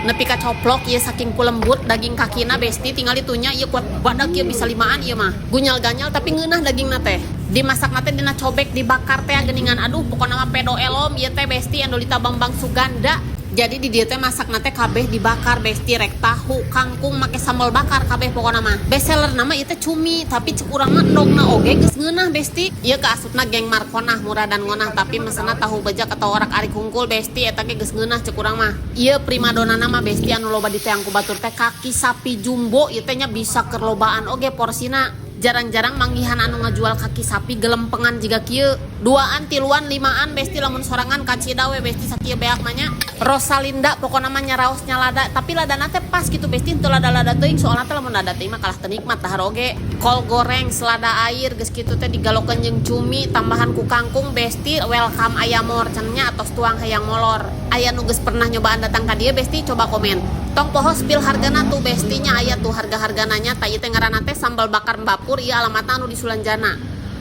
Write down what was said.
nepi ka coplok ieu saking kulembut daging kakina besti tinggal itunya ieu kuat badak ieu bisa 5an ieu mah gunyal-ganyal tapi ngeunah dagingna teh dimasak nate dina cobek dibakar teh geuningan aduh pokona mah pedo elom ieu teh besti Andolita Bambang Suganda. Jadi di dieu teh masak nate kabeh dibakar besti rek tahu kangkung make sambal bakar kabeh pokona mah bestseller nama ieu teh cumi tapi cek urang mah endogna oge geus ngeunah besti ieu kaasupna geng Markonah murah dan ngonah tapi mesena tahu bejak atau orak ari kungkul besti eta ge geus ngeunah cek urang mah ieu primadona nama besti anu loba diteang ku batur teh kaki sapi jumbo ieu teh nya bisa keur lobaan oge porsina. Jarang-jarang manggihan anu ngajual kaki sapi gelempengan jiga kieu 2an 3an 5an besti lamun sorangan kacida we besti sakieu beak manya Rosalinda pokona mah nyaraos nyalada tapi ladana teh pas gitu besti henteu lada-lada teuing soalna teh lamun lada teuing mah kalah teu nikmat tahar oge kol goreng selada air geus kitu teh digalokeun jeung cumi tambahan ku kangkung besti welcome ayamor cenanya atos tuang hayang molor aya nu geus pernah nyobaan datang ka dieu besti coba komen tong poho spill hargana tuh bestinya aya tuh harga-hargana nya ta ieu teh ngaranna teh sambal bakar bapur ieu alamatna anu di Sulanjana.